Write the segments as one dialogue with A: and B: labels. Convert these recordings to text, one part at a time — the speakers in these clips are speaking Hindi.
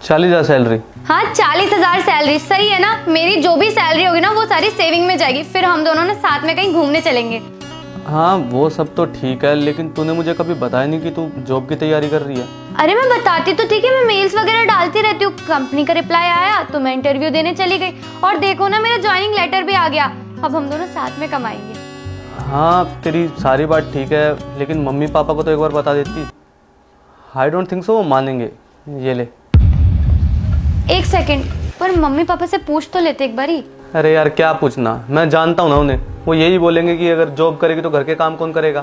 A: 40,000 सैलरी?
B: हाँ 40,000 सैलरी सही है ना। मेरी जो भी सैलरी होगी ना वो सारी सेविंग में जाएगी, फिर हम दोनों ना साथ में कहीं घूमने चलेंगे।
A: हाँ वो सब तो ठीक है, लेकिन तूने मुझे कभी बताया नहीं कि तू जॉब की तैयारी कर रही है।
B: अरे मैं बताती तो ठीक है, मैं मेल्स वगैरह डालती रहती हूँ। कंपनी का रिप्लाई आया तो मैं इंटरव्यू देने चली गई, और देखो ना मेरा ज्वाइनिंग लेटर भी आ गया। अब हम दोनों साथ में कमाएंगे।
A: हाँ तेरी सारी बात ठीक है, लेकिन मम्मी पापा को तो एक बार बता देती। आई डोंट थिंक सो वो मानेंगे। ये ले।
B: एक सेकंड, पर मम्मी पापा से पूछ तो लेते एक बारी।
A: अरे यार क्या पूछना, मैं जानता हूँ ना उन्हें। वो यही बोलेंगे कि अगर जॉब करेगी तो घर के काम कौन करेगा।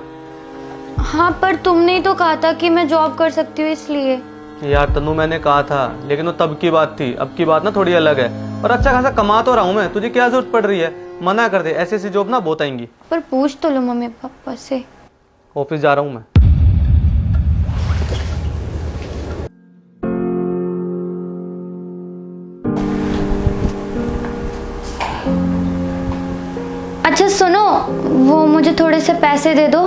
B: हाँ पर तुमने ही तो कहा था कि मैं जॉब कर सकती हूँ, इसलिए।
A: यार तन्नू मैंने कहा था, लेकिन वो तब की बात थी। अब की बात ना थोड़ी अलग है। और अच्छा खासा कमा तो रहा हूँ मैं, तुझे क्या जरूरत पड़ रही है। मना कर दे, ऐसी ऐसी जॉब ना बहुत आएंगी।
B: पर पूछ तो लो मम्मी पापा से।
A: ऑफिस जा रहा हूँ मैं।
B: अच्छा सुनो, वो मुझे थोड़े से पैसे दे दो।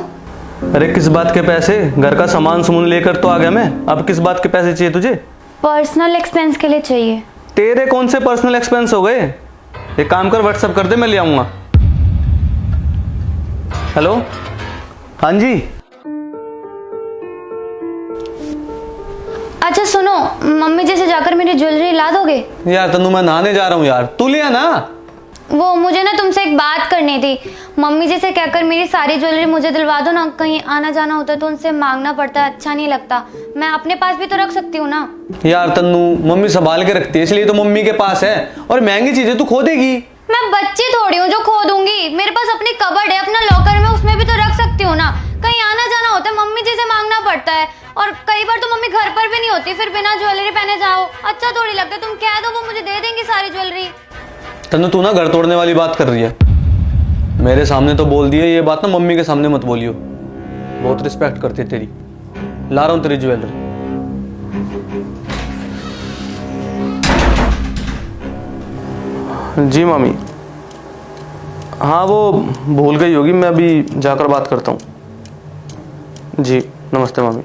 A: अरे किस बात के पैसे? घर का सामान सुमन लेकर तो आ गया मैं, अब किस बात के पैसे चाहिए तुझे?
B: पर्सनल एक्सपेंस के लिए चाहिए।
A: तेरे कौन से पर्सनल एक्सपेंस हो गए? एक काम कर, व्हाट्सएप कर दे, मैं ले आऊंगा। हेलो, हाँ जी।
B: अच्छा सुनो, मम्मी जी से जाकर मेरी ज्वेलरी ला दोगे?
A: यार तन्नू मैं नहाने जा रहा हूँ यार, तू लिया ना।
B: वो मुझे ना तुमसे एक बात करनी थी। मम्मी जी से कहकर मेरी सारी ज्वेलरी मुझे दिलवा दो ना। कहीं आना जाना होता है तो उनसे मांगना पड़ता है, अच्छा नहीं लगता। मैं अपने पास भी तो रख सकती हूँ ना।
A: यार तन्नू मम्मी संभाल के रखती है, इसलिए तो मम्मी के पास है। और महंगी चीजें तू खो देगी।
B: मैं बच्ची थोड़ी हूँ जो खो दूंगी। मेरे पास अपनी कबर्ड है, अपना लॉकर में, उसमें भी तो रख सकती हूँ ना। कहीं आना जाना होता है मम्मी जी से मांगना पड़ता है, और कई बार तो मम्मी घर पर भी नहीं होती, फिर बिना ज्वेलरी पहने जाओ, अच्छा थोड़ी लगता है। तुम कह दो वो मुझे दे देंगी सारी ज्वेलरी।
A: तन्नू तू ना घर तोड़ने वाली बात कर रही है। मेरे सामने तो बोल दिए, ये बात ना मम्मी के सामने मत बोलियो। बहुत रिस्पेक्ट करती है तेरी। ला रहा हूँ तेरी ज्वेलरी। जी मामी। हाँ वो भूल गई होगी, मैं अभी जाकर बात करता हूँ। जी नमस्ते मामी।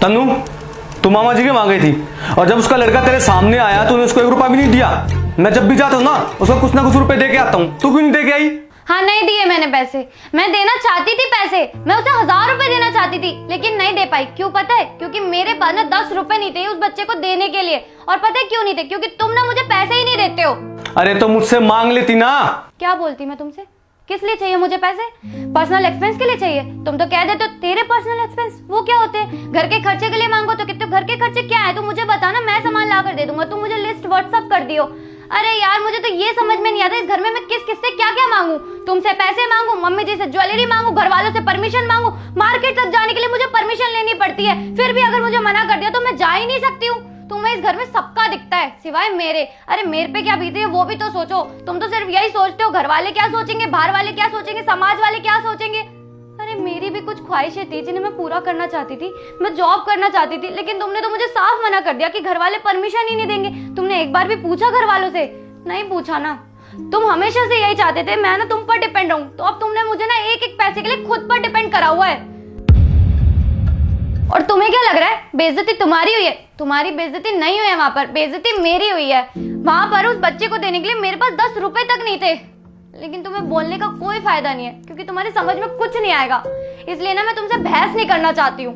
A: तन्नू तू मामा जी के वहां गई थी, और जब उसका लड़का तेरे सामने आया तूने उसको 1 रुपया भी नहीं दिया। मैं जब भी जाता हूँ ना उसको कुछ ना कुछ रुपए दे के आता हूँ, तू क्यों नहीं दे के आई?
B: हाँ नहीं दिए मैंने पैसे। मैं देना चाहती थी पैसे, मैं उसे 1000 रुपए देना चाहती थी, लेकिन नहीं दे पाई। क्यों पता है? क्योंकि मेरे पास ना 10 रुपए नहीं थे उस बच्चे को देने के लिए। और पता है क्यों नहीं थे? क्योंकि तुम ना मुझे पैसे ही नहीं देते हो।
A: अरे तो मुझसे मांग लेती ना।
B: क्या बोलती मैं तुमसे? किस लिए चाहिए मुझे पैसे? पर्सनल एक्सपेंस के लिए चाहिए? तुम तो कह देते हो तेरे पर्सनल एक्सपेंस वो क्या होते हैं? घर के खर्चे के लिए मांगो तो कितने घर के खर्चे क्या है? तुम मुझे बताना, मैं सामान ला कर दे दूंगा। तुम मुझे लिस्ट व्हाट्सएप कर दियो। अरे यार मुझे तो ये समझ में नहीं आता इस घर में मैं किस किस से क्या क्या मांगू। तुमसे पैसे मांगू, मम्मी जी से ज्वेलरी मांगू, घर वालों से परमिशन मांगू। मार्केट तक जाने के लिए मुझे परमिशन लेनी पड़ती है, फिर भी अगर मुझे मना कर दिया तो मैं जा ही नहीं सकती हूँ। तुम्हें इस घर में सबका दिखता है सिवाय मेरे। अरे मेरे पे क्या बीते है वो भी तो सोचो। तुम तो सिर्फ यही सोचते हो घर वाले क्या सोचेंगे, बाहर वाले क्या सोचेंगे, समाज वाले क्या सोचेंगे। अरे मेरी भी कुछ ख्वाहिशें थी जिन्हें मैं पूरा करना चाहती थी। मैं जॉब करना चाहती थी, लेकिन तुमने तो मुझे साफ मना कर दिया कि घर वाले परमिशन ही नहीं देंगे। तुमने एक बार भी पूछा घर वालों से? नहीं पूछा ना। तुम हमेशा से यही चाहते थे मैं ना तुम पर डिपेंड रहूं, तो अब तुमने मुझे ना एक एक पैसे के लिए खुद पर डिपेंड करा हुआ है। और तुम्हें क्या लग रहा है बेइज्जती तुम्हारी हुई है? तुम्हारी बेइज्जती नहीं हुई है, वहां पर बेइज्जती मेरी हुई है। वहां पर उस बच्चे को देने के लिए मेरे पास 10 रुपए तक नहीं थे। लेकिन तुम्हें बोलने का कोई फायदा नहीं है, क्योंकि तुम्हारी समझ में कुछ नहीं आएगा। इसलिए ना मैं तुमसे बहस नहीं करना चाहती हूँ।